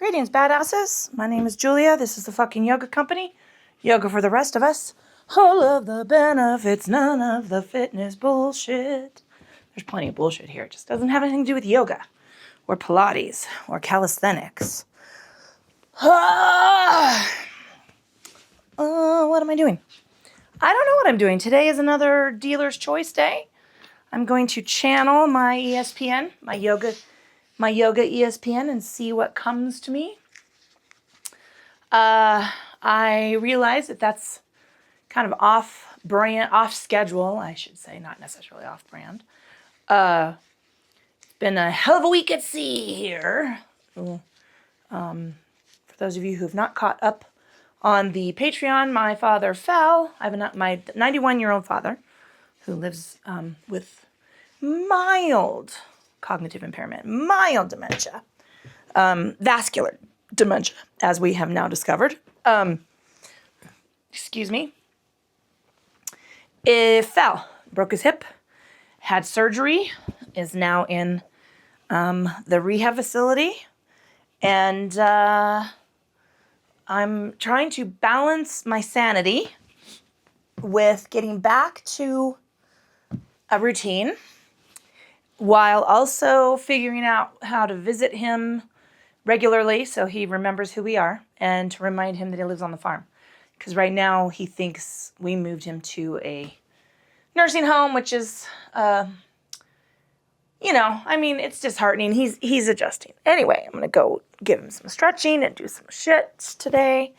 Greetings, badasses. My name is Julia. This is the fucking yoga company. Yoga for the rest of us. All of the benefits, none of the fitness bullshit. There's plenty of bullshit here. It just doesn't have anything to do with yoga or Pilates or calisthenics. What am I doing? I don't know what I'm doing. Today is another dealer's choice day. I'm going to channel my ESPN, my yoga ESPN, and see what comes to me. I realize that that's kind of off schedule, I should say, not necessarily off brand. It's been a hell of a week at sea here. For those of you who have not caught up on the Patreon, my father fell. I have my 91-year-old father who lives with mild cognitive impairment, mild dementia, vascular dementia, as we have now discovered. Excuse me. It fell, broke his hip, had surgery, is now in the rehab facility, and I'm trying to balance my sanity with getting back to a routine while also figuring out how to visit him regularly so he remembers who we are and to remind him that he lives on the farm. Because right now he thinks we moved him to a nursing home, which is, it's disheartening. He's adjusting. Anyway, I'm going to go give him some stretching and do some shits today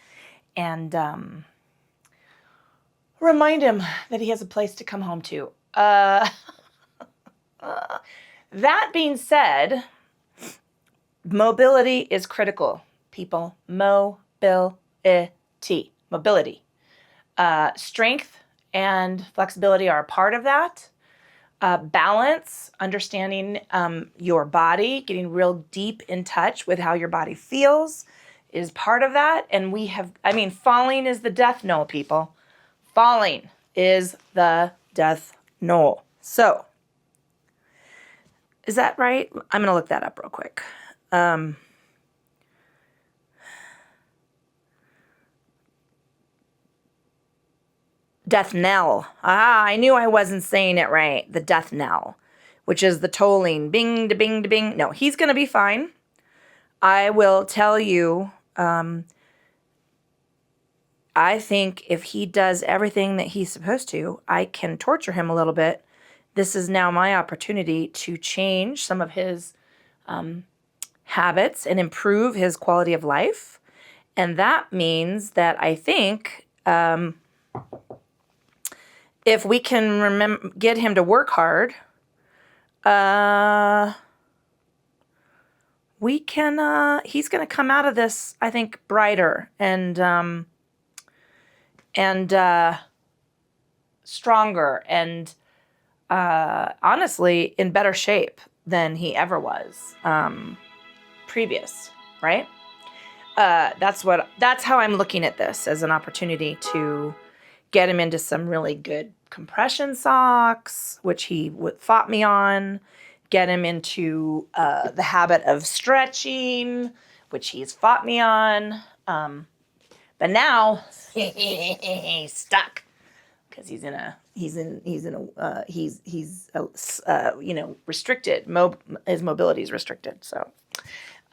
and remind him that he has a place to come home to. That being said, mobility is critical, people. Mobility. Strength and flexibility are a part of that. Balance, understanding your body, getting real deep in touch with how your body feels is part of that. And falling is the death knell, people. Falling is the death knell. So, is that right? I'm going to look that up real quick. Death knell. I knew I wasn't saying it right. The death knell, which is the tolling. Bing, da bing, da bing. No, he's going to be fine. I will tell you, I think if he does everything that he's supposed to, I can torture him a little bit. This is now my opportunity to change some of his habits and improve his quality of life. And that means that I think if we can get him to work hard, we can. He's going to come out of this, I think, brighter and stronger and honestly in better shape than he ever was previous, right? That's how I'm looking at this, as an opportunity to get him into some really good compression socks, which he fought me on, get him into the habit of stretching, which he's fought me on. But now he's stuck because he's restricted. His mobility is restricted. So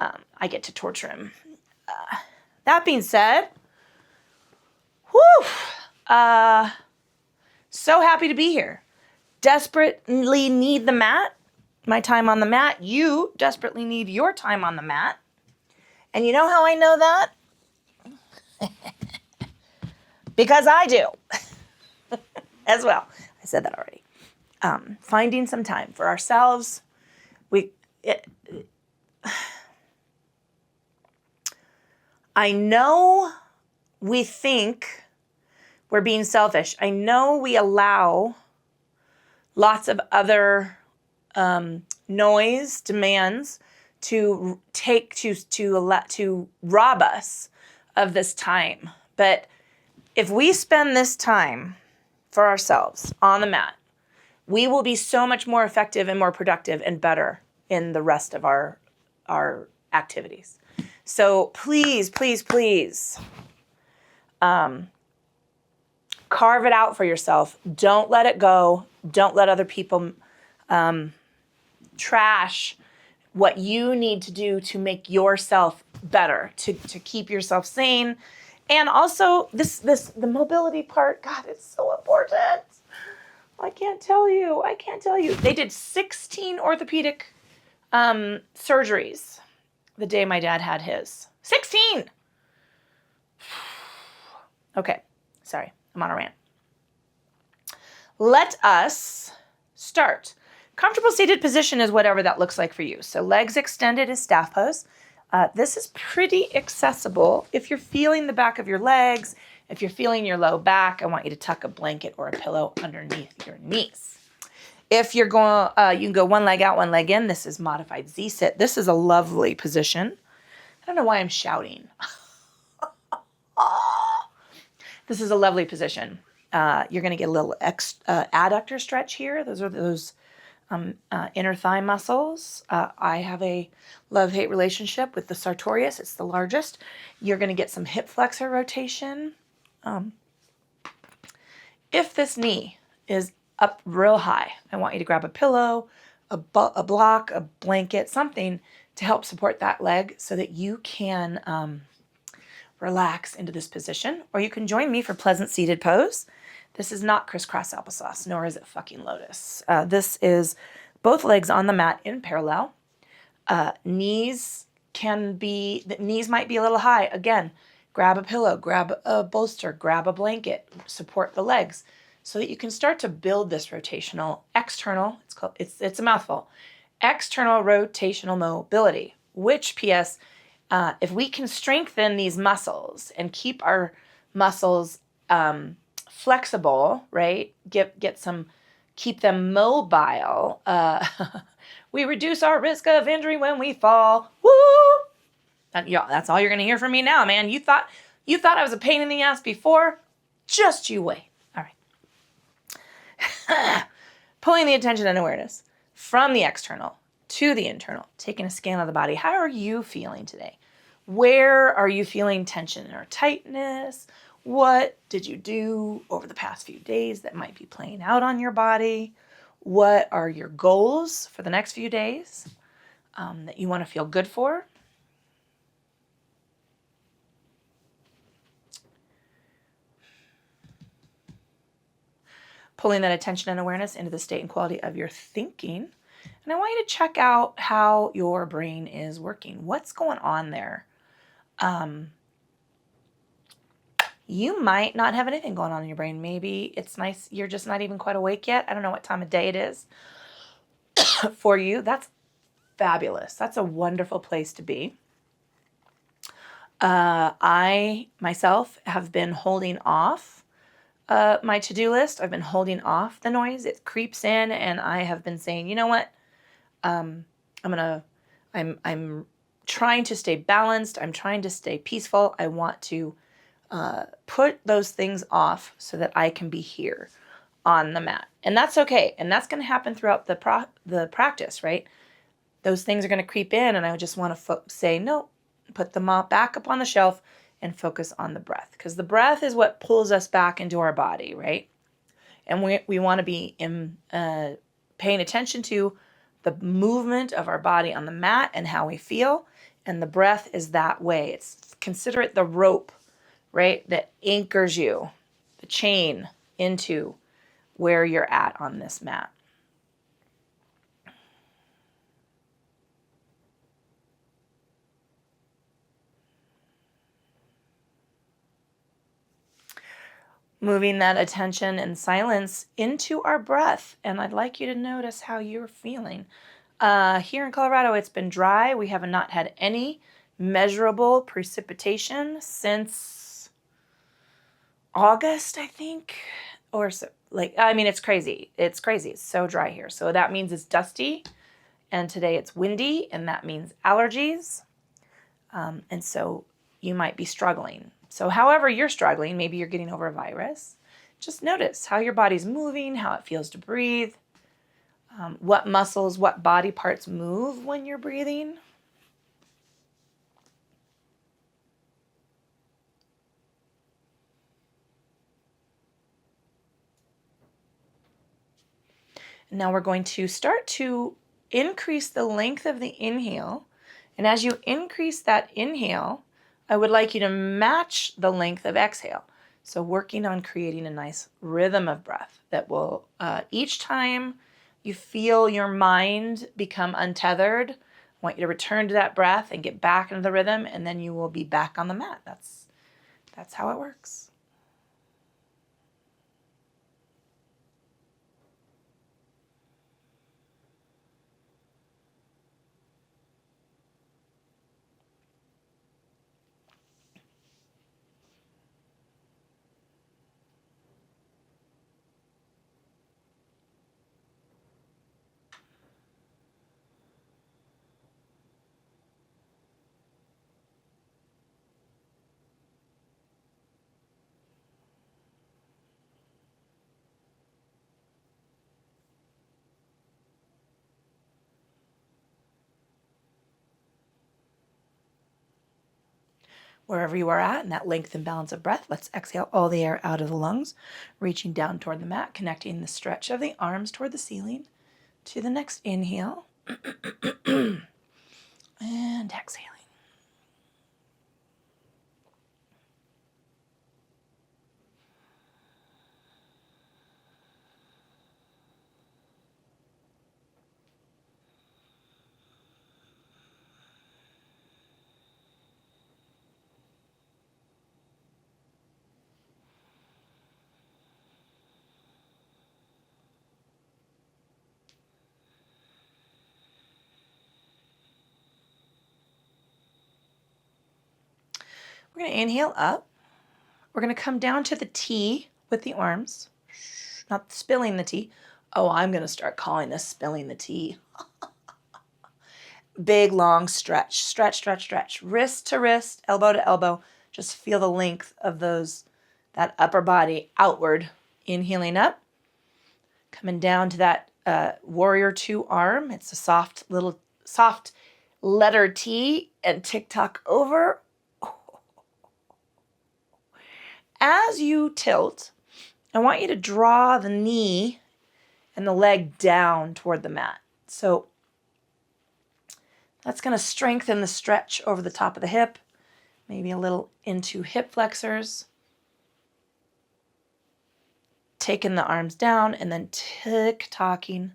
I get to torture him. That being said, so happy to be here. Desperately need the mat, my time on the mat. You desperately need your time on the mat. And you know how I know that? Because I do. As well. I said that already. Finding some time for ourselves. I know we think we're being selfish. I know we allow lots of other noise, demands to rob us of this time. But if we spend this time for ourselves on the mat, we will be so much more effective and more productive and better in the rest of our activities. So please, please, please, carve it out for yourself. Don't let it go. Don't let other people trash what you need to do to make yourself better, to keep yourself sane. And also the mobility part, God, it's so important. I can't tell you. They did 16 orthopedic surgeries the day my dad had his. 16! Okay, sorry, I'm on a rant. Let us start. Comfortable seated position is whatever that looks like for you. So legs extended is staff pose. This is pretty accessible. If you're feeling the back of your legs, if you're feeling your low back, I want you to tuck a blanket or a pillow underneath your knees. If you're going, you can go one leg out, one leg in. This is modified Z-sit. This is a lovely position. I don't know why I'm shouting. This is a lovely position. You're going to get a little adductor stretch here. Those are those inner thigh muscles. I have a love-hate relationship with the sartorius. It's the largest. You're going to get some hip flexor rotation. If this knee is up real high, I want you to grab a pillow, a block, a blanket, something to help support that leg so that you can relax into this position. Or you can join me for pleasant seated pose. This is not crisscross applesauce, nor is it fucking lotus. This is both legs on the mat in parallel. Knees might be a little high. Again, grab a pillow, grab a bolster, grab a blanket, support the legs so that you can start to build this rotational external, it's a mouthful, external rotational mobility, which PS, if we can strengthen these muscles and keep our muscles flexible, right? Keep them mobile. We reduce our risk of injury when we fall. Woo! That's all you're gonna hear from me now, man. You thought I was a pain in the ass before? Just you wait. All right. Pulling the attention and awareness from the external to the internal, taking a scan of the body. How are you feeling today? Where are you feeling tension or tightness? What did you do over the past few days that might be playing out on your body? What are your goals for the next few days that you want to feel good for? Pulling that attention and awareness into the state and quality of your thinking. And I want you to check out how your brain is working. What's going on there? You might not have anything going on in your brain. Maybe it's nice. You're just not even quite awake yet. I don't know what time of day it is for you. That's fabulous. That's a wonderful place to be. I myself have been holding off my to-do list. I've been holding off the noise. It creeps in, and I have been saying, you know what? I'm trying to stay balanced. I'm trying to stay peaceful. I want to put those things off so that I can be here on the mat. And that's okay. And that's going to happen throughout the practice, right? Those things are going to creep in, and I just want to say, no, put them all back up on the shelf and focus on the breath. Because the breath is what pulls us back into our body, right? And we want to be paying attention to the movement of our body on the mat and how we feel. And the breath is that way. Consider it the rope, right, that anchors you, the chain into where you're at on this mat. Moving that attention and silence into our breath. And I'd like you to notice how you're feeling. Here in Colorado, it's been dry. We have not had any measurable precipitation since August, I think. Or so, it's crazy. It's crazy. It's so dry here. So that means it's dusty. And today it's windy, and that means allergies. And so you might be struggling. So however you're struggling, maybe you're getting over a virus, just notice how your body's moving, how it feels to breathe, what muscles, what body parts move when you're breathing. Now we're going to start to increase the length of the inhale. And as you increase that inhale, I would like you to match the length of exhale. So working on creating a nice rhythm of breath that will, each time you feel your mind become untethered, I want you to return to that breath and get back into the rhythm, and then you will be back on the mat. That's how it works. Wherever you are at in that length and balance of breath, let's exhale all the air out of the lungs, reaching down toward the mat, connecting the stretch of the arms toward the ceiling. To the next inhale and exhaling. We're going to inhale up. We're going to come down to the T with the arms, not spilling the tea. Oh, I'm going to start calling this spilling the tea. Big, long stretch, stretch, stretch, stretch. Wrist to wrist, elbow to elbow. Just feel the length of that upper body outward. Inhaling up, coming down to that warrior two arm. It's a soft letter T and tick-tock over. As you tilt, I want you to draw the knee and the leg down toward the mat. So that's going to strengthen the stretch over the top of the hip, maybe a little into hip flexors. Taking the arms down and then tick-tocking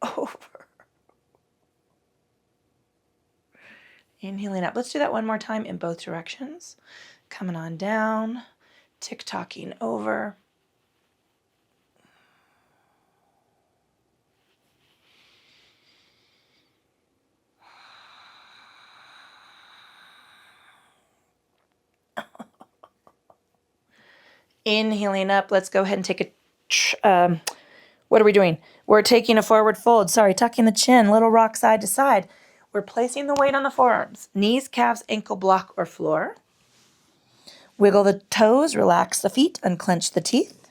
over. Inhaling up. Let's do that one more time in both directions. Coming on down, tick-tocking over. Inhaling up. Let's go ahead and take what are we doing? We're taking a forward fold. Sorry, tucking the chin, little rock side to side. We're placing the weight on the forearms. Knees, calves, ankle, block, or floor. Wiggle the toes, relax the feet, unclench the teeth.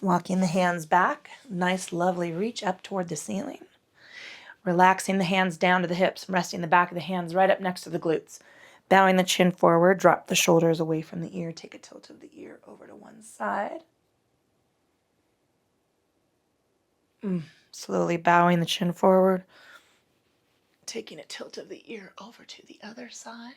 Walking the hands back, nice lovely reach up toward the ceiling. Relaxing the hands down to the hips, resting the back of the hands right up next to the glutes. Bowing the chin forward, drop the shoulders away from the ear, take a tilt of the ear over to one side. Slowly bowing the chin forward, taking a tilt of the ear over to the other side.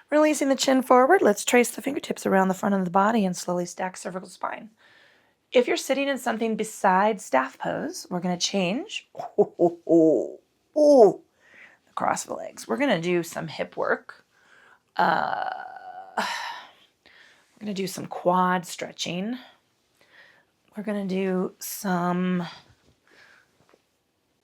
Releasing the chin forward, let's trace the fingertips around the front of the body and slowly stack cervical spine. If you're sitting in something besides staff pose, we're going to change across the legs. We're going to do some hip work. We're going to do some quad stretching. We're going to do some...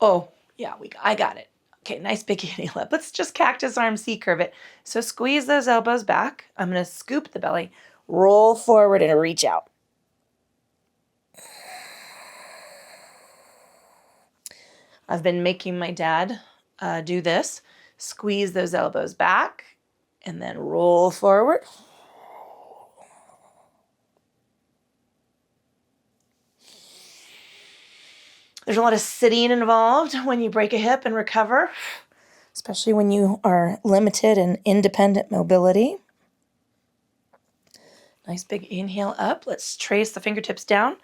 I got it. Okay, nice big inhale up. Let's just cactus arm C curve it. So squeeze those elbows back. I'm going to scoop the belly, roll forward, and reach out. I've been making my dad do this. Squeeze those elbows back and then roll forward. There's a lot of sitting involved when you break a hip and recover, especially when you are limited in independent mobility. Nice big inhale up. Let's trace the fingertips down,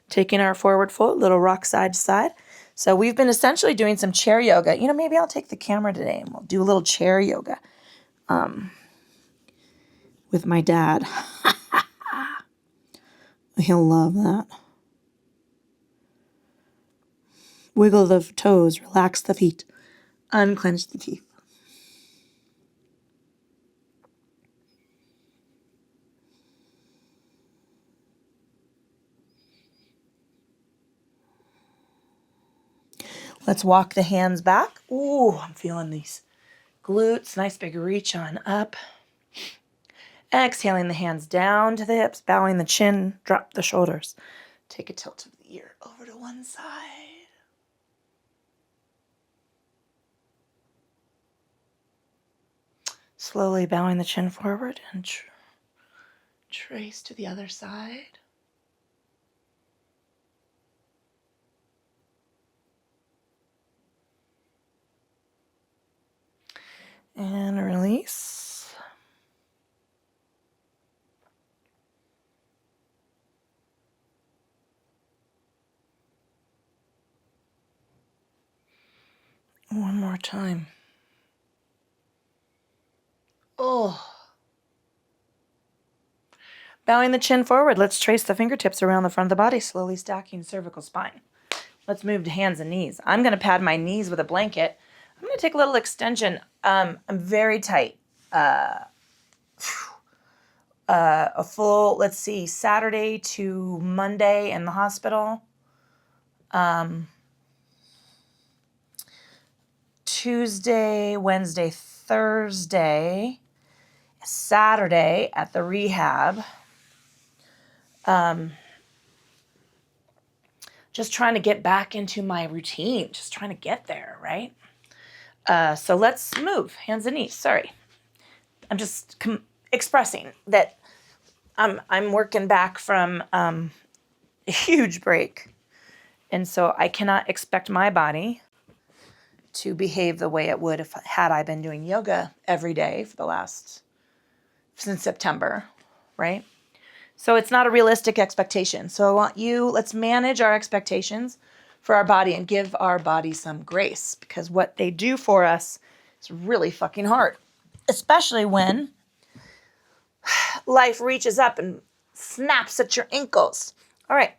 taking our forward fold, little rock side to side. So we've been essentially doing some chair yoga. You know, maybe I'll take the camera today and we'll do a little chair yoga with my dad. He'll love that. Wiggle the toes, relax the feet, unclench the teeth. Let's walk the hands back. Ooh, I'm feeling these glutes. Nice big reach on up. Exhaling the hands down to the hips, bowing the chin, drop the shoulders. Take a tilt of the ear over to one side. Slowly bowing the chin forward and trace to the other side. And release. One more time. Oh. Bowing the chin forward, let's trace the fingertips around the front of the body, slowly stacking cervical spine. Let's move to hands and knees. I'm going to pad my knees with a blanket. I'm going to take a little extension. I'm very tight. A full, let's see, Saturday to Monday in the hospital. Tuesday, Wednesday, Thursday, Saturday at the rehab. Just trying to get back into my routine, just trying to get there, right? So let's move, hands and knees. Sorry. I'm just expressing that I'm working back from a huge break. And so I cannot expect my body to behave the way it would had I been doing yoga every day for since September, right? So it's not a realistic expectation. So I want let's manage our expectations for our body and give our body some grace, because what they do for us is really fucking hard, especially when life reaches up and snaps at your ankles. All right,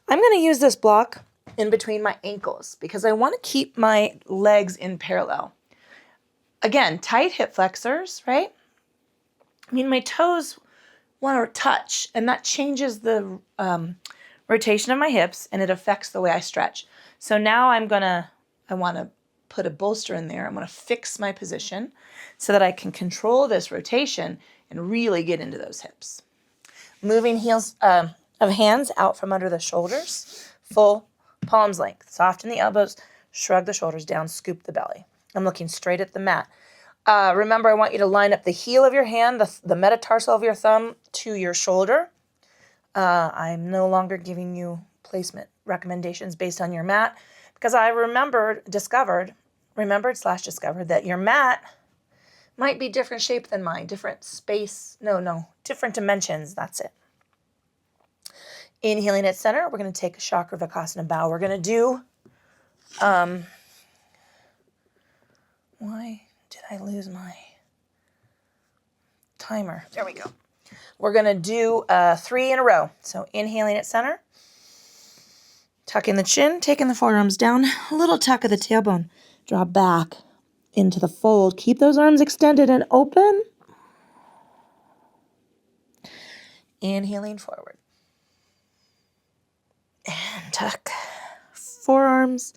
I'm going to use this block in between my ankles because I want to keep my legs in parallel. Again, tight hip flexors, right? I mean, my toes want to touch, and that changes the rotation of my hips, and it affects the way I stretch. So now I want to put a bolster in there. I'm going to fix my position so that I can control this rotation and really get into those hips. Moving heels of hands out from under the shoulders, full palms length. Soften the elbows, shrug the shoulders down, scoop the belly. I'm looking straight at the mat. Remember, I want you to line up the heel of your hand, the metatarsal of your thumb to your shoulder. I'm no longer giving you placement recommendations based on your mat, because I discovered that your mat might be different shape than mine, different space, different dimensions, that's it. Inhaling at center, we're going to take a Chakravarkasana bow. We're going to do, why did I lose my timer? There we go. We're going to do 3 in a row. So inhaling at center, tucking the chin, taking the forearms down, a little tuck of the tailbone, draw back into the fold. Keep those arms extended and open. Inhaling forward. And tuck. Forearms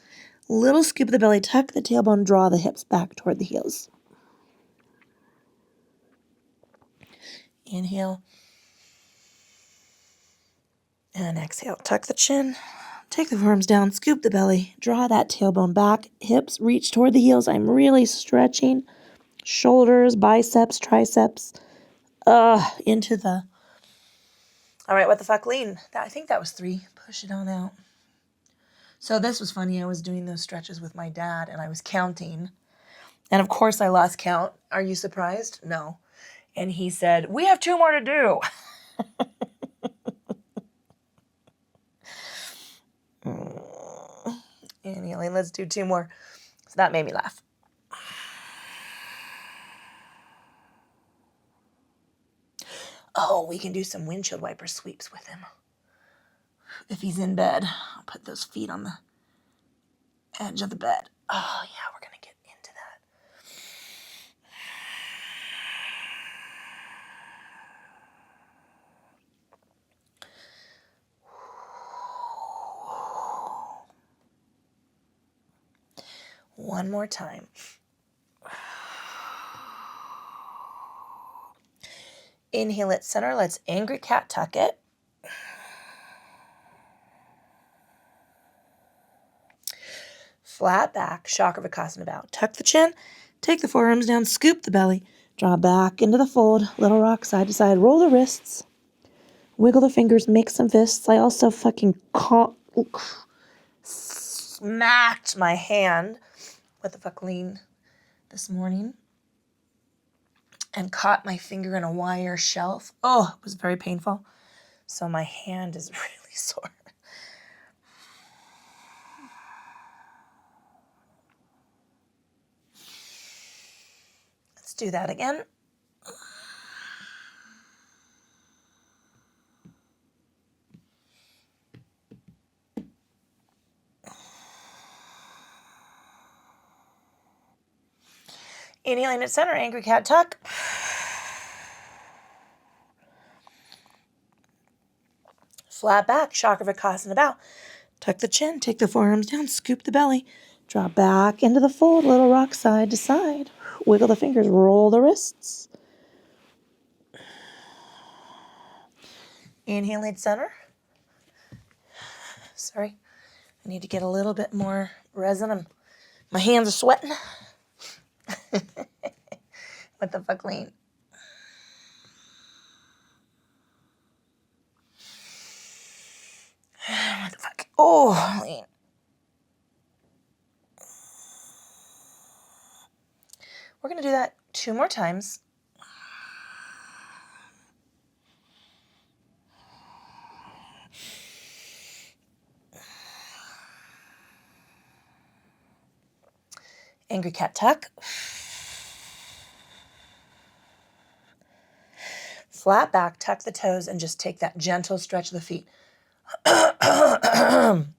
Little scoop of the belly, tuck the tailbone, draw the hips back toward the heels. Inhale. And exhale. Tuck the chin. Take the forearms down, scoop the belly, draw that tailbone back, hips reach toward the heels. I'm really stretching shoulders, biceps, triceps, into the... All right, what the fuck, lean. I think that was 3. Push it on out. So this was funny. I was doing those stretches with my dad, and I was counting. And of course, I lost count. Are you surprised? No. And he said, we have 2 more to do. Inhaling, let's do 2 more. So that made me laugh. Oh, we can do some windshield wiper sweeps with him. If he's in bed, I'll put those feet on the edge of the bed. Oh, yeah, we're going to get into that. One more time. Inhale at center. Let's angry cat tuck it. Flat back, Chakravarkasana bow. Tuck the chin, take the forearms down, scoop the belly, draw back into the fold, little rock side to side, roll the wrists, wiggle the fingers, make some fists. I also fucking smacked my hand, what the fuck, lean, this morning, and caught my finger in a wire shelf. Oh, it was very painful. So my hand is really sore. Let's do that again. Inhaling at center, angry cat tuck. Flat back, Chakravarkasana bow. Tuck the chin, take the forearms down, scoop the belly, draw back into the fold, little rock side to side. Wiggle the fingers, roll the wrists. Inhaling at center. Sorry, I need to get a little bit more resin. My hands are sweating. What the fuck, lean? What the fuck? Oh, lean. We're going to do that 2 more times. Angry cat tuck. Flat back, tuck the toes, and just take that gentle stretch of the feet. I'm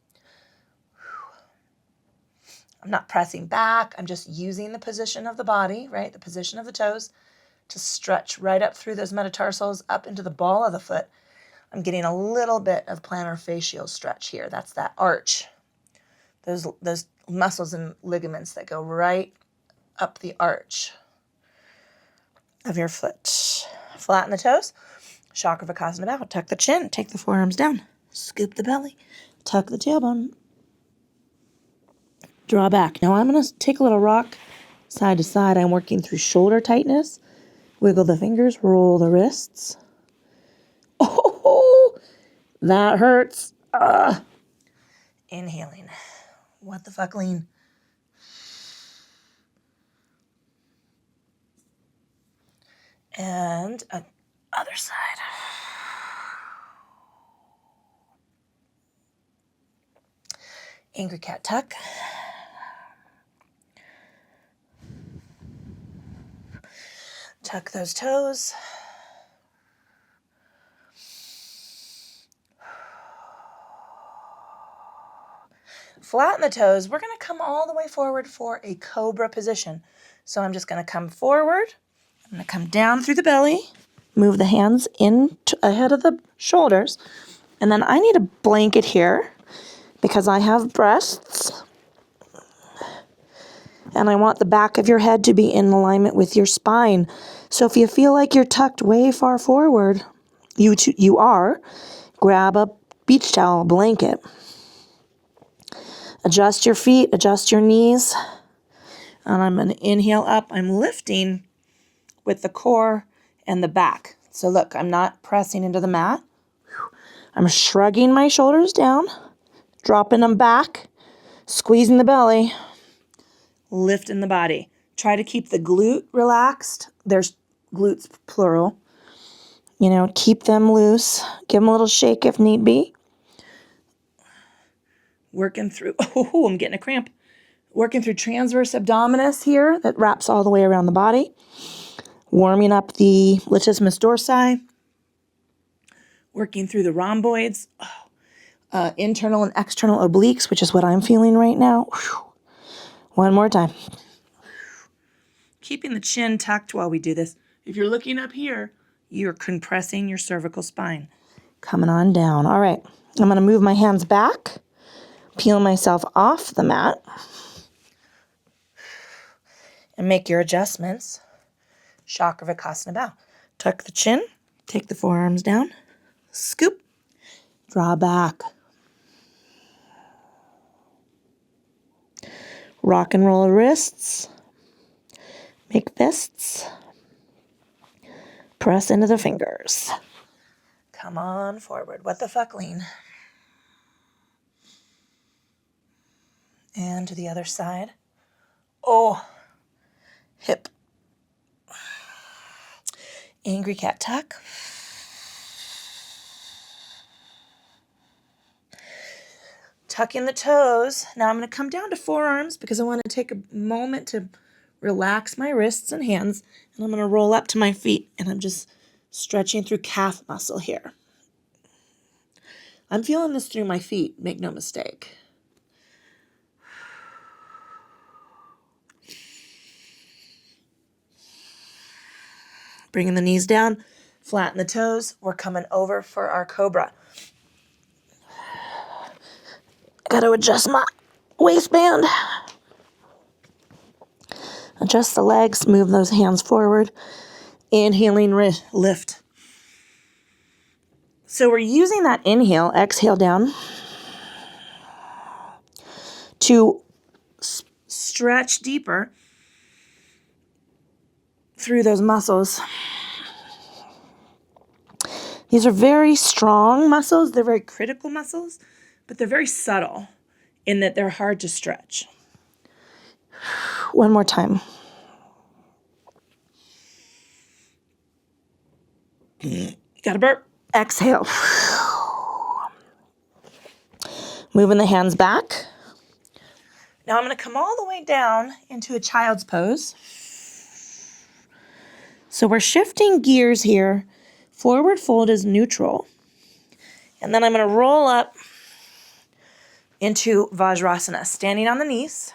not pressing back. I'm just using the position of the body, right? The position of the toes to stretch right up through those metatarsals, up into the ball of the foot. I'm getting a little bit of plantar fascial stretch here. That's that arch. Those muscles and ligaments that go right up the arch of your foot. Flatten the toes. Chakravarkasana bow. Tuck the chin. Take the forearms down. Scoop the belly. Tuck the tailbone. Draw back. Now I'm going to take a little rock side to side. I'm working through shoulder tightness. Wiggle the fingers. Roll the wrists. Oh, that hurts. Inhaling. What the fuck, lean? And other side. Angry cat tuck. Tuck those toes. Flatten the toes. We're going to come all the way forward for a cobra position. So I'm just going to come forward. I'm going to come down through the belly. Move the hands in ahead of the shoulders. And then I need a blanket here because I have breasts. And I want the back of your head to be in alignment with your spine. So if you feel like you're tucked way far forward, you are, grab a beach towel, blanket. Adjust your feet, adjust your knees. And I'm going to inhale up. I'm lifting with the core and the back. So look, I'm not pressing into the mat. I'm shrugging my shoulders down, dropping them back, squeezing the belly, lifting the body. Try to keep the glute relaxed. There's glutes plural. You know, keep them loose. Give them a little shake if need be. Working through, oh, I'm getting a cramp. Working through transverse abdominis here that wraps all the way around the body. Warming up the latissimus dorsi. Working through the rhomboids. Internal and external obliques, which is what I'm feeling right now. One more time. Keeping the chin tucked while we do this. If you're looking up here, you're compressing your cervical spine. Coming on down. All right. I'm going to move my hands back. Peel myself off the mat. And make your adjustments. Chakravarkasana bow. Tuck the chin. Take the forearms down. Scoop. Draw back. Rock and roll wrists. Make fists. Press into the fingers. Come on forward. What the fuck, lean. And to the other side. Oh, hip. Angry cat tuck. Tuck in the toes. Now I'm going to come down to forearms because I want to take a moment to relax my wrists and hands. And I'm going to roll up to my feet. And I'm just stretching through calf muscle here. I'm feeling this through my feet. Make no mistake. Bringing the knees down. Flatten the toes. We're coming over for our cobra. Got to adjust my waistband. Adjust the legs. Move those hands forward. Inhaling, lift. So we're using that inhale, exhale down to stretch deeper through those muscles. These are very strong muscles. They're very critical muscles, but they're very subtle in that they're hard to stretch. One more time. Got a burp. Exhale. Moving the hands back. Now I'm going to come all the way down into a child's pose. So we're shifting gears here. Forward fold is neutral. And then I'm going to roll up into Vajrasana, standing on the knees.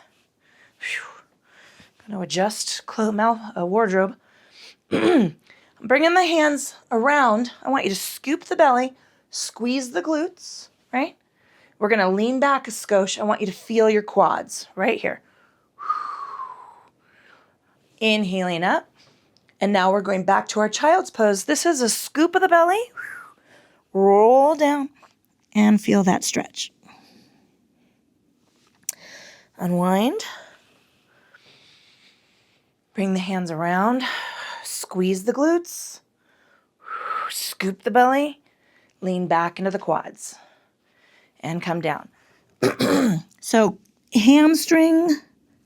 Going to adjust wardrobe. Bringing the hands around. I want you to scoop the belly, squeeze the glutes, right? We're going to lean back a skosh. I want you to feel your quads right here. Inhaling up. And now we're going back to our child's pose. This is a scoop of the belly. Roll down and feel that stretch. Unwind. Bring the hands around. Squeeze the glutes. Scoop the belly. Lean back into the quads. And come down. So hamstring,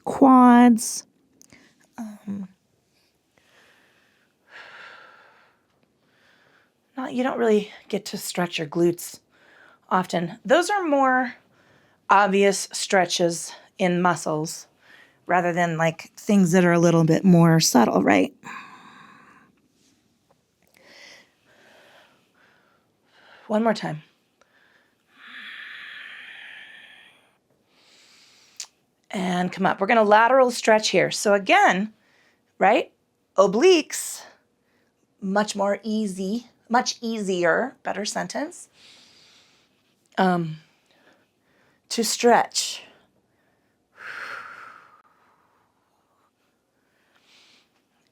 quads. You don't really get to stretch your glutes often. Those are more obvious stretches in muscles rather than like things that are a little bit more subtle, right? One more time. And come up. We're going to lateral stretch here. So again, right? Obliques, much easier, better sentence, to stretch.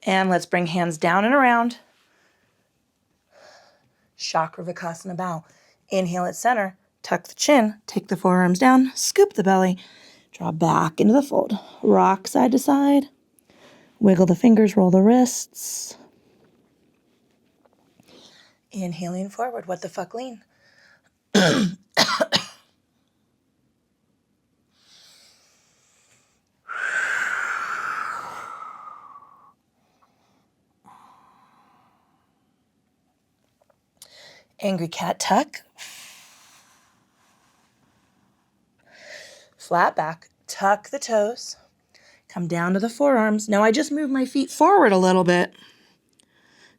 And let's bring hands down and around. Chakravarkasana bow. Inhale at center. Tuck the chin. Take the forearms down. Scoop the belly. Draw back into the fold. Rock side to side. Wiggle the fingers. Roll the wrists. Inhaling forward. What the fuck, lean. Angry cat tuck. Flat back. Tuck the toes. Come down to the forearms. Now I just moved my feet forward a little bit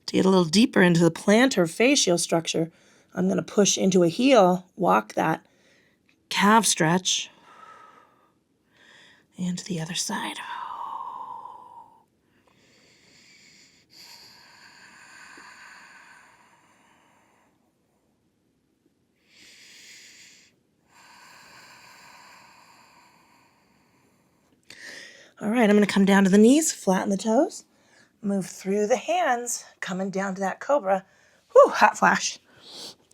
to get a little deeper into the plantar fascial structure. I'm going to push into a heel, walk that calf stretch, and to the other side. All right, I'm going to come down to the knees, flatten the toes, move through the hands, coming down to that cobra. Whew, hot flash.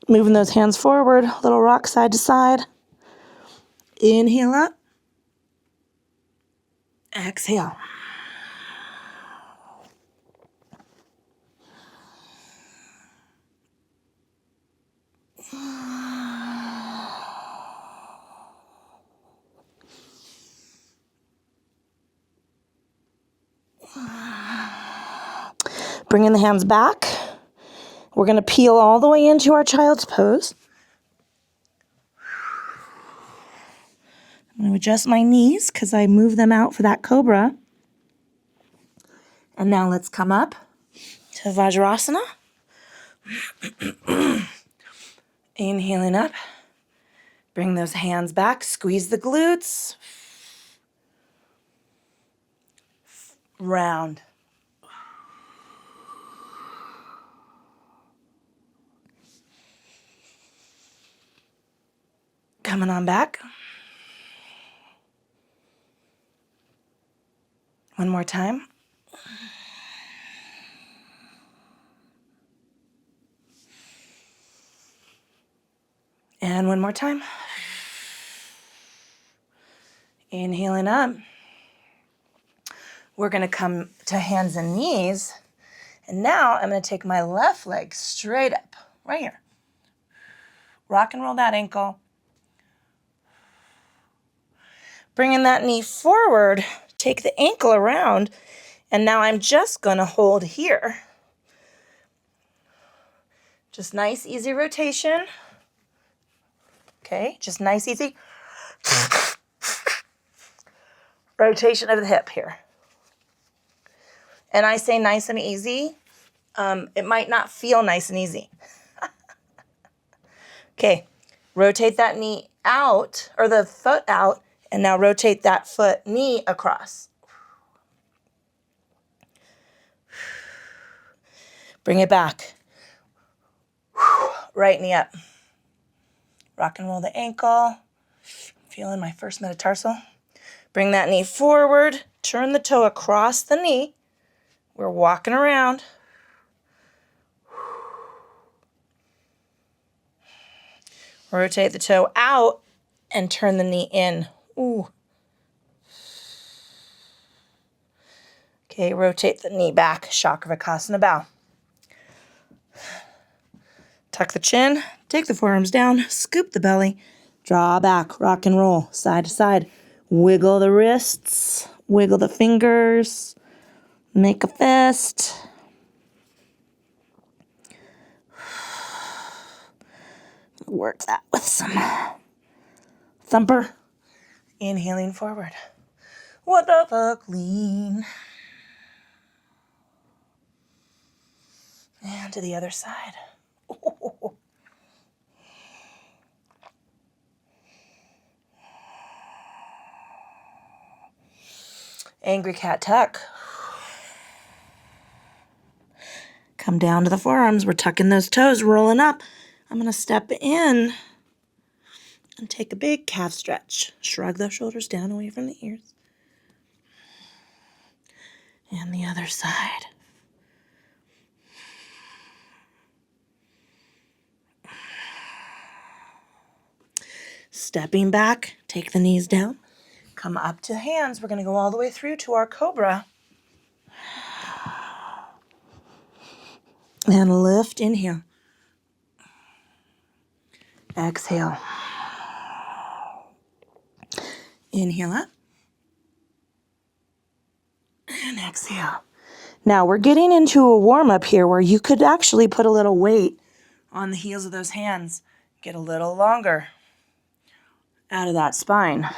Moving those hands forward, little rock side to side. Inhale up. Exhale. Bringing the hands back. We're going to peel all the way into our child's pose. I'm going to adjust my knees because I moved them out for that cobra. And now let's come up to Vajrasana. Inhaling up. Bring those hands back. Squeeze the glutes. Round. Coming on back. One more time. And one more time. Inhaling up. We're going to come to hands and knees. And now I'm going to take my left leg straight up, right here. Rock and roll that ankle. Bringing that knee forward, take the ankle around, and now I'm just going to hold here. Just nice, easy rotation. Okay, just nice, easy rotation of the hip here. And I say nice and easy. It might not feel nice and easy. Okay, rotate that knee out, or the foot out, and now rotate that foot knee across. Bring it back. Right knee up. Rock and roll the ankle. Feeling my first metatarsal. Bring that knee forward. Turn the toe across the knee. We're walking around. Rotate the toe out and turn the knee in. Ooh. Okay, rotate the knee back. Chakravarkasana bow. Tuck the chin, take the forearms down, scoop the belly, draw back, rock and roll, side to side. Wiggle the wrists, wiggle the fingers, make a fist. Work that with some thumper. Inhaling forward. What the fuck, lean. And to the other side. Oh. Angry cat tuck. Come down to the forearms. We're tucking those toes, rolling up. I'm going to step in and take a big calf stretch. Shrug those shoulders down away from the ears. And the other side. Stepping back, take the knees down. Come up to hands. We're going to go all the way through to our cobra. And lift, inhale. Exhale. Inhale up. And exhale. Now we're getting into a warm-up here where you could actually put a little weight on the heels of those hands. Get a little longer out of that spine.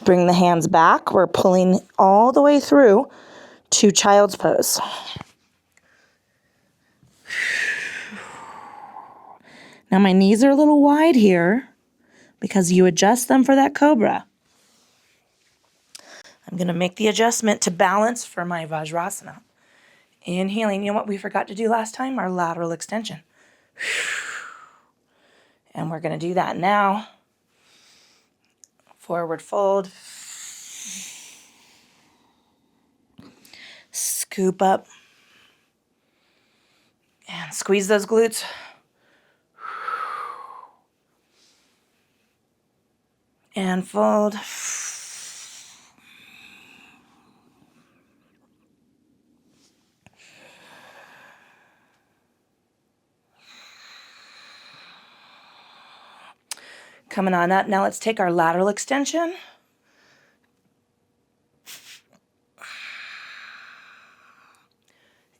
Bring the hands back. We're pulling all the way through to child's pose. Now my knees are a little wide here because you adjust them for that cobra. I'm going to make the adjustment to balance for my Vajrasana. Inhaling, you know what we forgot to do last time? Our lateral extension. And we're going to do that now. Forward fold. Scoop up. And squeeze those glutes. And fold. Coming on up. Now let's take our lateral extension.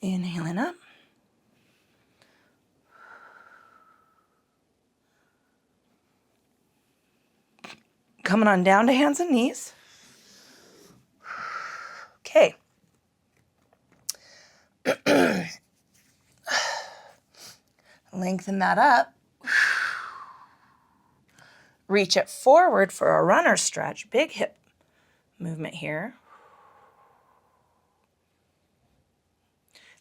Inhaling up. Coming on down to hands and knees. Okay. Lengthen that up. Reach it forward for a runner stretch. Big hip movement here.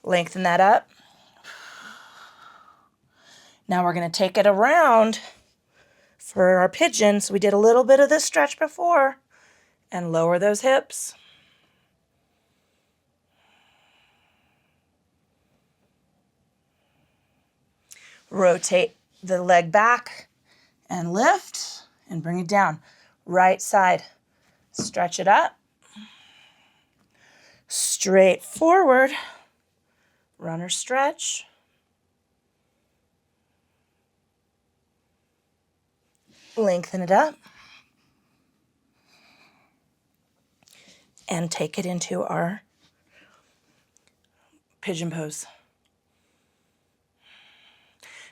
Lengthen that up. Now we're going to take it around for our pigeon. So we did a little bit of this stretch before. And lower those hips. Rotate the leg back and lift and bring it down. Right side. Stretch it up. Straight forward. Runner stretch. Lengthen it up. And take it into our pigeon pose.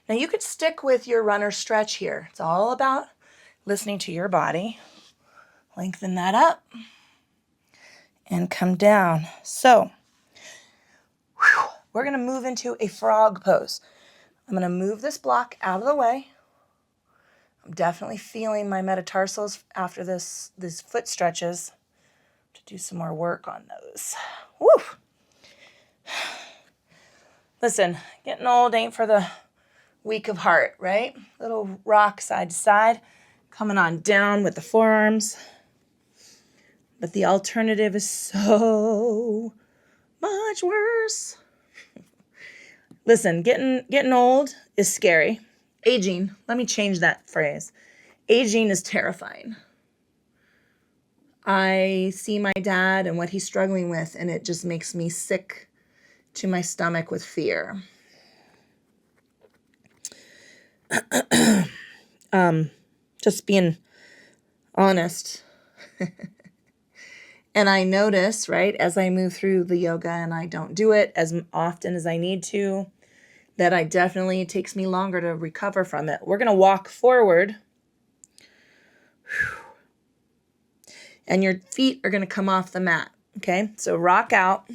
Now you could stick with your runner stretch here. It's all about listening to your body. Lengthen that up and come down. So we're going to move into a frog pose. I'm going to move this block out of the way. I'm definitely feeling my metatarsals after these foot stretches to do some more work on those. Woo! Listen, getting old ain't for the weak of heart, right? Little rock side to side, coming on down with the forearms. But the alternative is so much worse. Listen, getting old is scary. Aging, let me change that phrase. Aging is terrifying. I see my dad and what he's struggling with, and it just makes me sick to my stomach with fear. Just being honest. And I notice, right, as I move through the yoga and I don't do it as often as I need to, that it takes me longer to recover from it. We're going to walk forward. And your feet are going to come off the mat. Okay, so rock out.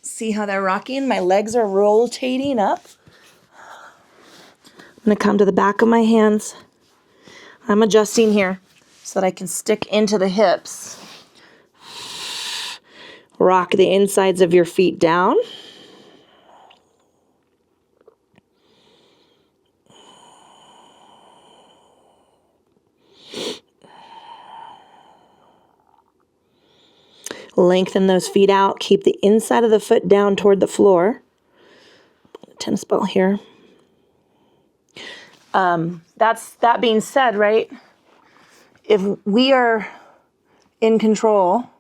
See how they're rocking? My legs are rotating up. I'm going to come to the back of my hands. I'm adjusting here so that I can stick into the hips. Rock the insides of your feet down. Lengthen those feet out. Keep the inside of the foot down toward the floor. Tennis ball here. That being said, right? If we are in control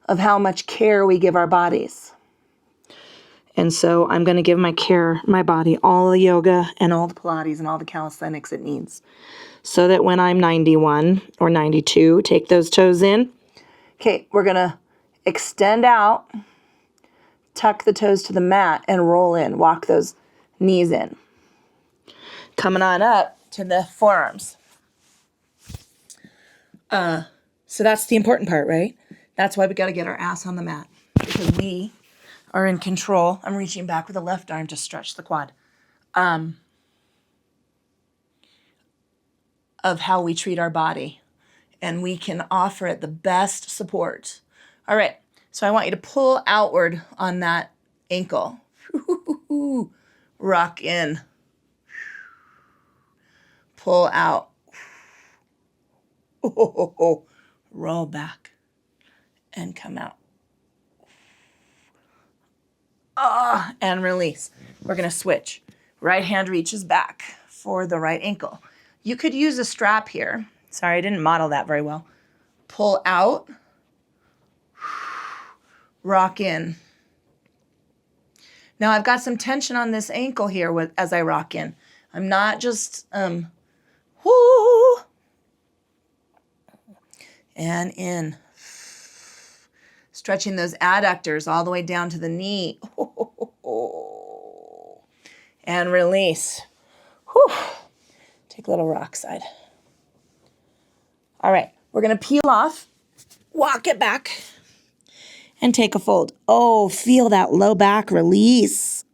of how much care we give our bodies. And so I'm going to give my body all the yoga and all the Pilates and all the calisthenics it needs. So that when I'm 91 or 92, take those toes in. Okay, we're going to extend out, tuck the toes to the mat, and roll in. Walk those knees in. Coming on up to the forearms. So that's the important part, right? That's why we got to get our ass on the mat. Because we are in control. I'm reaching back with the left arm to stretch the quad. Of how we treat our body. And we can offer it the best support. All right. So I want you to pull outward on that ankle. Rock in. Pull out. Roll back. And come out. And release. We're going to switch. Right hand reaches back for the right ankle. You could use a strap here. Sorry, I didn't model that very well. Pull out. Rock in. Now I've got some tension on this ankle here as I rock in. I'm not just, whoo. And in. Stretching those adductors all the way down to the knee. And release. Whew. Take a little rock side. All right, we're going to peel off, walk it back, and take a fold. Oh, feel that low back release.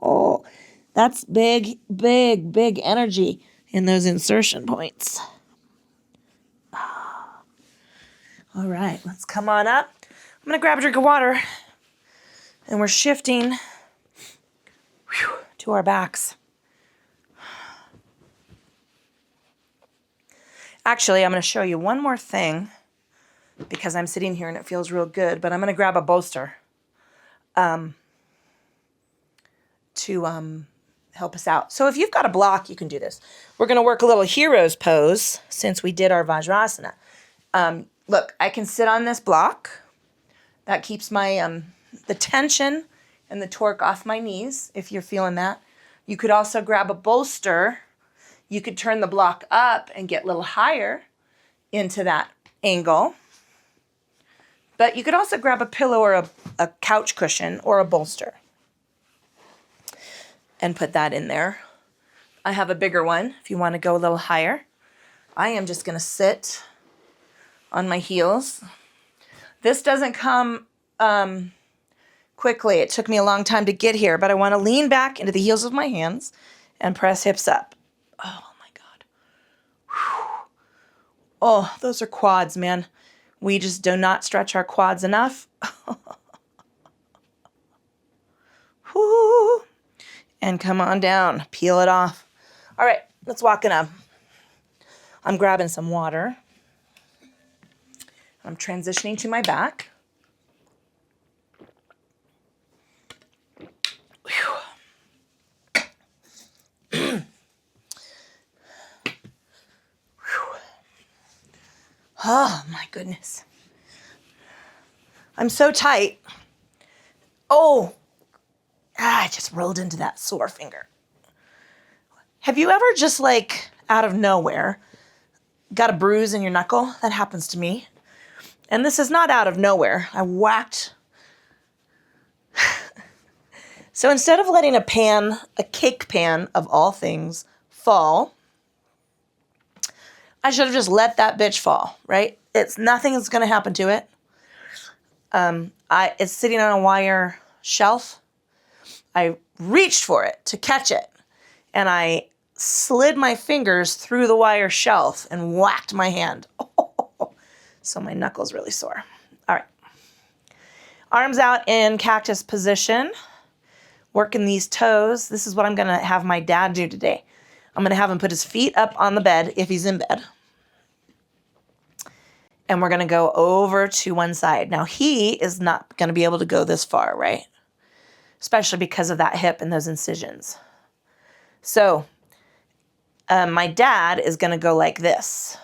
Oh, that's big, big, big energy in those insertion points. All right, let's come on up. I'm going to grab a drink of water, and we're shifting to our backs. Actually, I'm going to show you one more thing because I'm sitting here and it feels real good, but I'm going to grab a bolster to help us out. So if you've got a block, you can do this. We're going to work a little hero's pose since we did our Vajrasana. Look, I can sit on this block. That keeps my the tension and the torque off my knees if you're feeling that. You could also grab a bolster. You could turn the block up and get a little higher into that angle. But you could also grab a pillow or a couch cushion or a bolster and put that in there. I have a bigger one if you want to go a little higher. I am just going to sit on my heels. This doesn't come quickly. It took me a long time to get here, but I want to lean back into the heels of my hands and press hips up. Oh my God. Whew. Oh, those are quads, man. We just do not stretch our quads enough. Whoo. And come on down. Peel it off. All right, let's walk it up. I'm grabbing some water. I'm transitioning to my back. Oh, my goodness. I'm so tight. Oh, I just rolled into that sore finger. Have you ever just like out of nowhere got a bruise in your knuckle? That happens to me. And this is not out of nowhere. I whacked. So instead of letting a cake pan of all things fall, I should have just let that bitch fall, right? Nothing is going to happen to it. It's sitting on a wire shelf. I reached for it to catch it, and I slid my fingers through the wire shelf and whacked my hand. So my knuckle's really sore. All right. Arms out in cactus position. Working these toes. This is what I'm going to have my dad do today. I'm going to have him put his feet up on the bed if he's in bed. And we're going to go over to one side. Now, he is not going to be able to go this far, right? Especially because of that hip and those incisions. So My dad is going to go like this,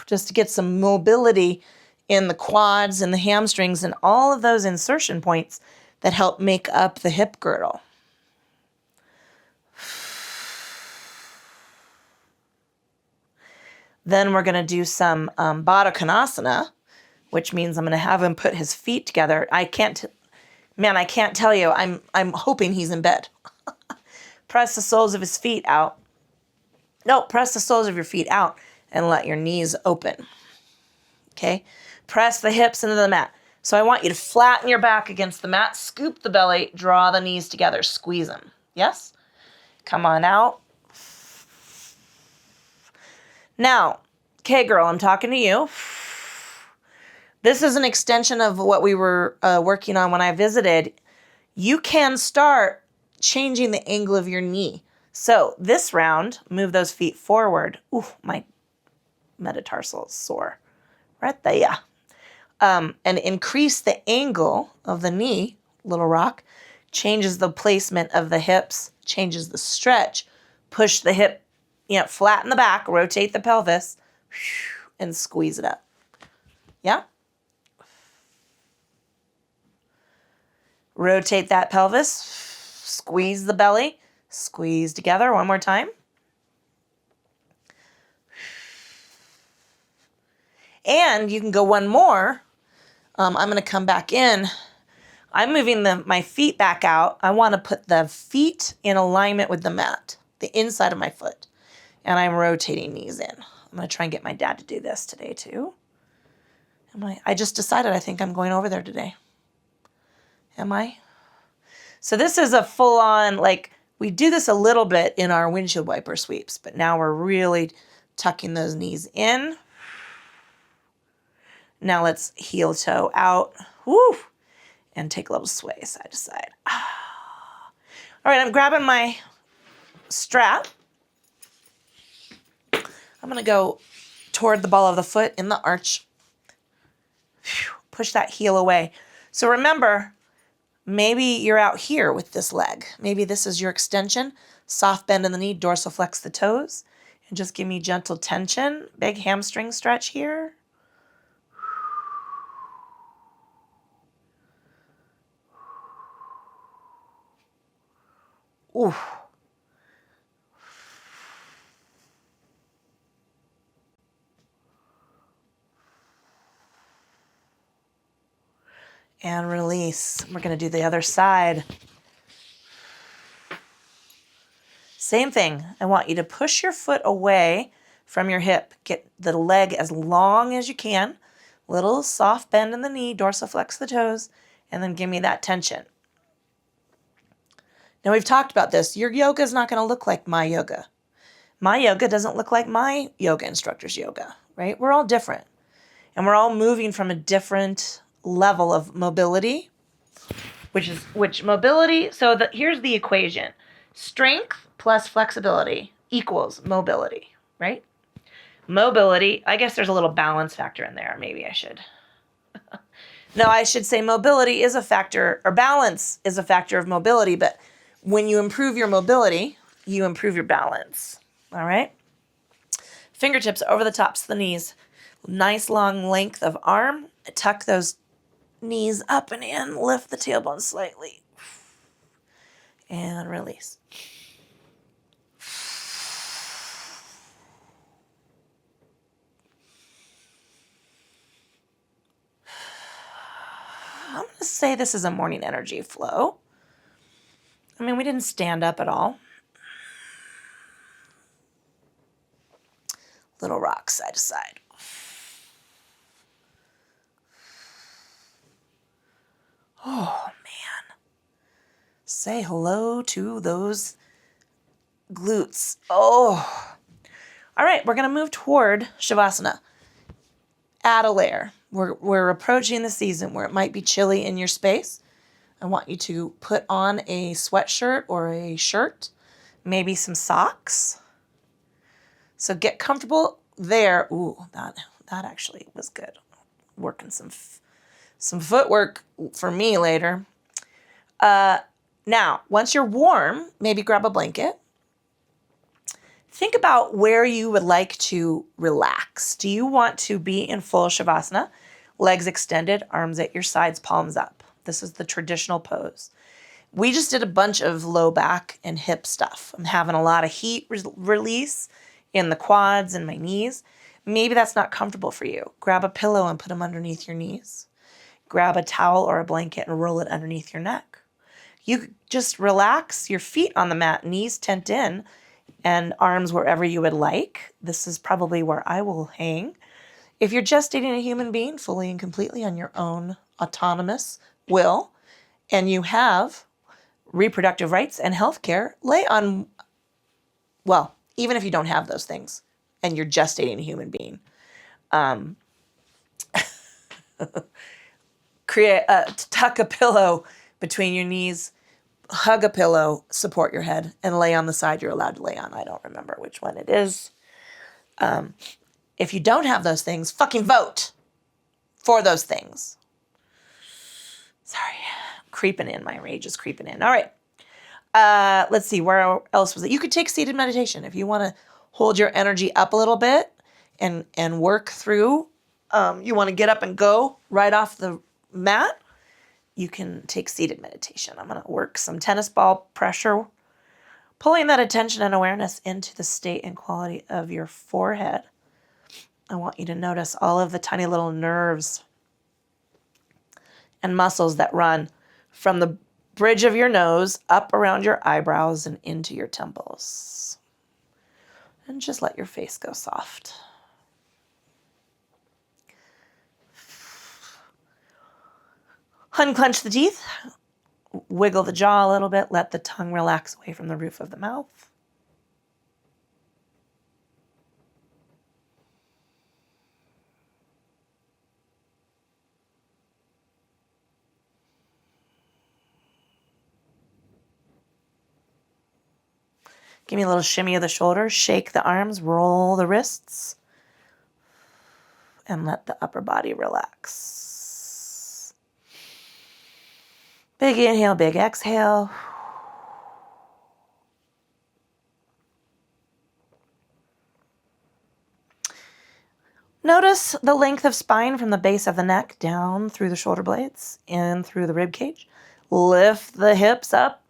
just to get some mobility in the quads and the hamstrings and all of those insertion points that help make up the hip girdle. Then we're going to do some Baddha Konasana, which means I'm going to have him put his feet together. I can't tell you. I'm hoping he's in bed. Press the soles of his feet out. No, press the soles of your feet out and let your knees open. Okay? Press the hips into the mat. So I want you to flatten your back against the mat, scoop the belly, draw the knees together, squeeze them. Yes? Come on out. Now, okay, girl, I'm talking to you. This is an extension of what we were working on when I visited. You can start changing the angle of your knee. So this round, move those feet forward. Ooh, my metatarsal is sore. Right there. And increase the angle of the knee, little rock, changes the placement of the hips, changes the stretch, push the hip, flatten the back, rotate the pelvis, and squeeze it up. Yeah? Rotate that pelvis, squeeze the belly, squeeze together one more time. And you can go one more. I'm going to come back in. I'm moving my feet back out. I want to put the feet in alignment with the mat, the inside of my foot. And I'm rotating knees in. I'm going to try and get my dad to do this today too. I just decided I think I'm going over there today. Am I? So this is a full-on, we do this a little bit in our windshield wiper sweeps, but now we're really tucking those knees in. Now let's heel toe out. Woo! And take a little sway side to side. All right, I'm grabbing my strap. I'm going to go toward the ball of the foot in the arch. Push that heel away. So remember, maybe you're out here with this leg. Maybe this is your extension. Soft bend in the knee, dorsal flex the toes. And just give me gentle tension. Big hamstring stretch here. Ooh. And release. We're going to do the other side. Same thing. I want you to push your foot away from your hip. Get the leg as long as you can. Little soft bend in the knee, dorsal flex the toes, and then give me that tension. Now we've talked about this. Your yoga is not going to look like my yoga. My yoga doesn't look like my yoga instructor's yoga, right? We're all different. And we're all moving from a different level of mobility, which mobility, so here's the equation. Strength plus flexibility equals mobility, right? Mobility, I guess there's a little balance factor in there. Maybe I should. No, I should say mobility is a factor, or balance is a factor of mobility, but when you improve your mobility, you improve your balance, all right? Fingertips over the tops of the knees. Nice long length of arm. Tuck those knees up and in. Lift the tailbone slightly. And release. I'm going to say this is a morning energy flow. I mean, we didn't stand up at all. Little rock side to side. Oh, man. Say hello to those glutes. Oh. All right, we're going to move toward Shavasana. Add a layer. We're approaching the season where it might be chilly in your space. I want you to put on a sweatshirt or a shirt, maybe some socks. So get comfortable there. Ooh, that actually was good. Working some footwork for me later. Now, once you're warm, maybe grab a blanket think about where you would like to relax. Do you want to be in full Shavasana, legs extended, arms at your sides, palms up? This is the traditional pose. We just did a bunch of low back and hip stuff. I'm having a lot of heat release in the quads and my knees. Maybe that's not comfortable for you. Grab a pillow and put them underneath your knees. Grab a towel or a blanket and roll it underneath your neck. You just relax your feet on the mat, knees tent in, and arms wherever you would like. This is probably where I will hang. If you're gestating a human being fully and completely on your own autonomous will, and you have reproductive rights and health care, lay on, well, even if you don't have those things and you're gestating a human being, tuck a pillow between your knees, hug a pillow, support your head, and lay on the side you're allowed to lay on. I don't remember which one it is. If you don't have those things, fucking vote for those things. Sorry, creeping in. My rage is creeping in. All right. Let's see, where else was it? You could take seated meditation if you want to hold your energy up a little bit and work through. You want to get up and go right off the mat. You can take seated meditation. I'm going to work some tennis ball pressure, pulling that attention and awareness into the state and quality of your forehead. I want you to notice all of the tiny little nerves and muscles that run from the bridge of your nose up around your eyebrows and into your temples. And just let your face go soft. Unclench the teeth. Wiggle the jaw a little bit. Let the tongue relax away from the roof of the mouth. Give me a little shimmy of the shoulders. Shake the arms. Roll the wrists. And let the upper body relax. Big inhale, big exhale. Notice the length of spine from the base of the neck down through the shoulder blades and through the rib cage. Lift the hips up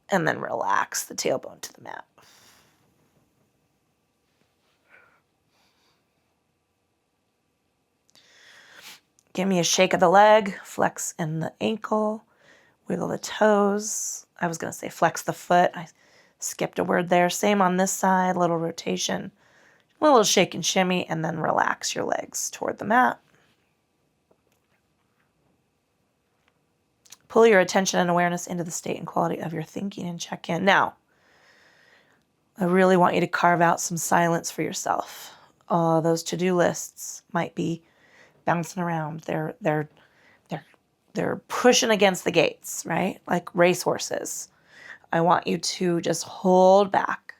and then relax the tailbone to the mat. Give me a shake of the leg, flex in the ankle, wiggle the toes. I was going to say flex the foot. I skipped a word there. Same on this side, little rotation. A little shake and shimmy, and then relax your legs toward the mat. Pull your attention and awareness into the state and quality of your thinking and check in. Now, I really want you to carve out some silence for yourself. Those to-do lists might be bouncing around. They're pushing against the gates, right? Like racehorses. I want you to just hold back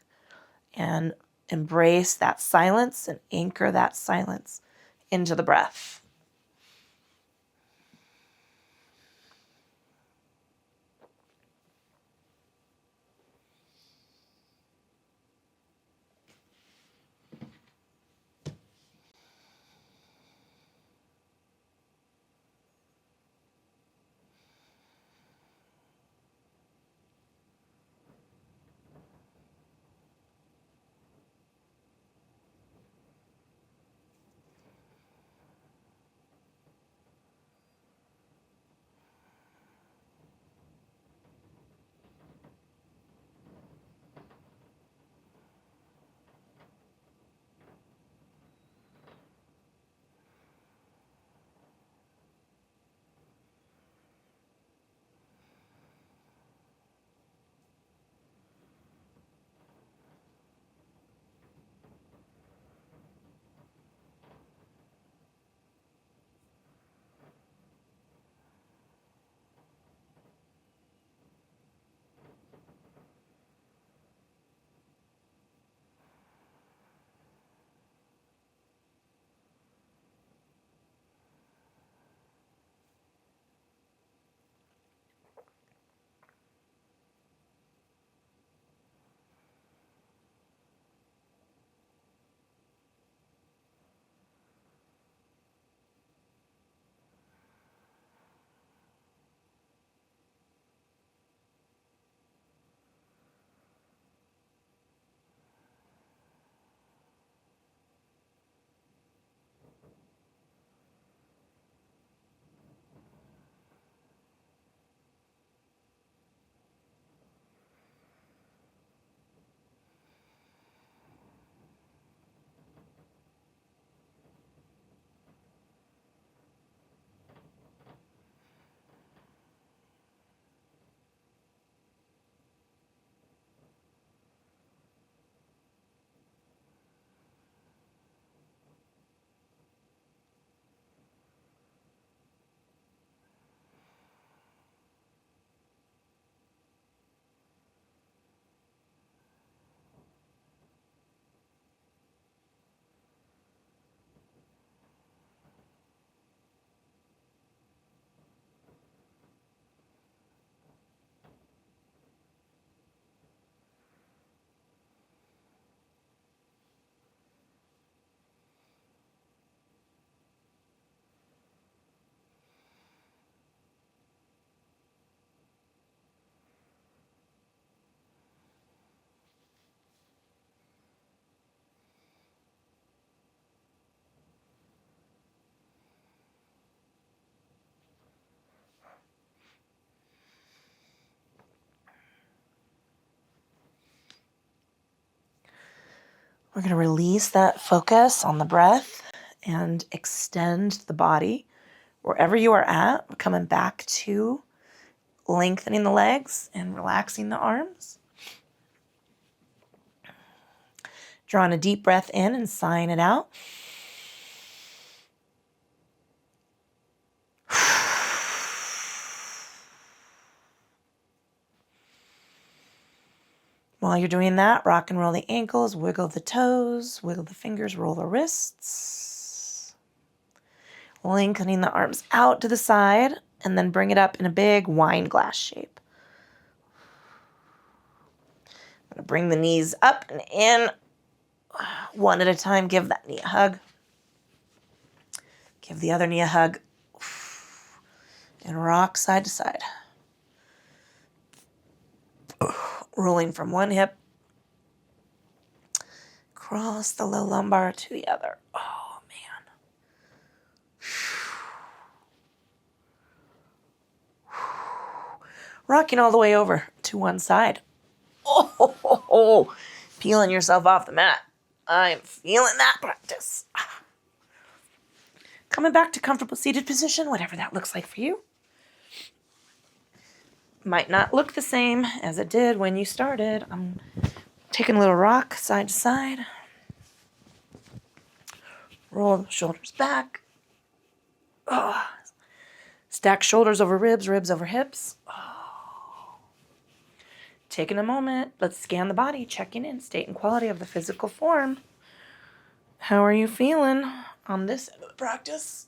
and embrace that silence and anchor that silence into the breath. We're going to release that focus on the breath and extend the body wherever you are at. We're coming back to lengthening the legs and relaxing the arms. Drawing a deep breath in and sighing it out. While you're doing that, rock and roll the ankles, wiggle the toes, wiggle the fingers, roll the wrists. Lengthening the arms out to the side and then bring it up in a big wine glass shape. I'm going to bring the knees up and in. One at a time, give that knee a hug. Give the other knee a hug. And rock side to side. Rolling from one hip. Cross the low lumbar to the other. Oh, man. Rocking all the way over to one side. Oh, peeling yourself off the mat. I'm feeling that practice. Coming back to comfortable seated position, whatever that looks like for you. Might not look the same as it did when you started. I'm taking a little rock side to side. Roll the shoulders back. Oh. Stack shoulders over ribs, ribs over hips. Oh. Taking a moment, let's scan the body, checking in, state and quality of the physical form. How are you feeling on this end of the practice?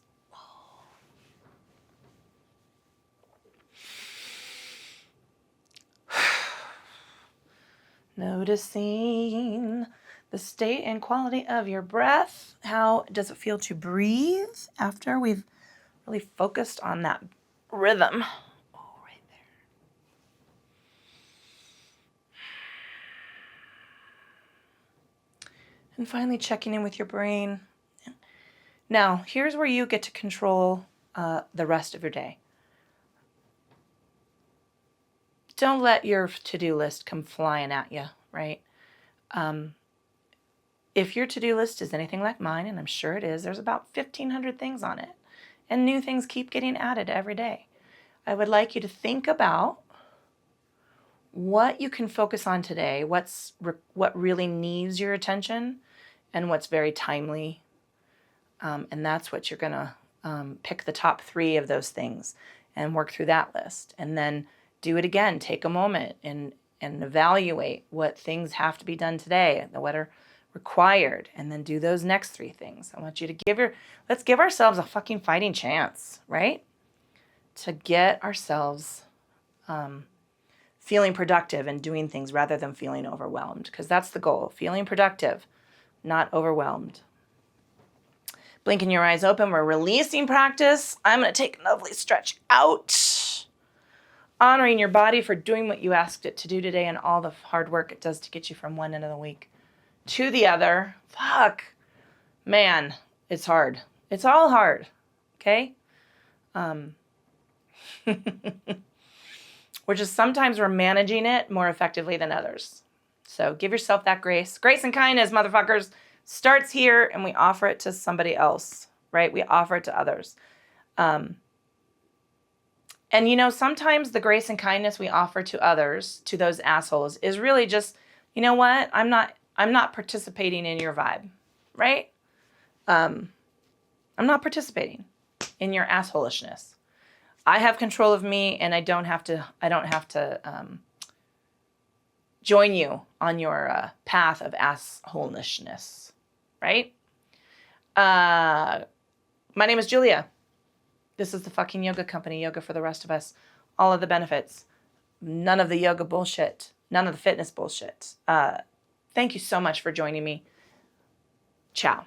Noticing the state and quality of your breath. How does it feel to breathe after we've really focused on that rhythm? Oh, right there. And finally checking in with your brain. Now, here's where you get to control the rest of your day. Don't let your to-do list come flying at you, right? If your to-do list is anything like mine, and I'm sure it is, there's about 1,500 things on it. And new things keep getting added every day. I would like you to think about what you can focus on today, what really needs your attention, and what's very timely. And that's what you're going to pick the top 3 of those things and work through that list. And then do it again. Take a moment and evaluate what things have to be done today, what are required, and then do those next 3 things. I want you to let's give ourselves a fucking fighting chance, right? To get ourselves feeling productive and doing things rather than feeling overwhelmed, because that's the goal. Feeling productive, not overwhelmed. Blinking your eyes open. We're releasing practice. I'm going to take a lovely stretch out. Honoring your body for doing what you asked it to do today and all the hard work it does to get you from one end of the week to the other. Fuck. Man, it's hard. It's all hard. Okay? Sometimes we're managing it more effectively than others. So give yourself that grace. Grace and kindness, motherfuckers, starts here, and we offer it to somebody else, right? We offer it to others. And sometimes the grace and kindness we offer to others, to those assholes, is really just, you know what? I'm not participating in your vibe, right? I'm not participating in your assholishness. I have control of me, and I don't have to join you on your path of assholishness, right? My name is Julia. This is the fucking yoga company, Yoga for the Rest of Us. All of the benefits. None of the yoga bullshit. None of the fitness bullshit. Thank you so much for joining me. Ciao.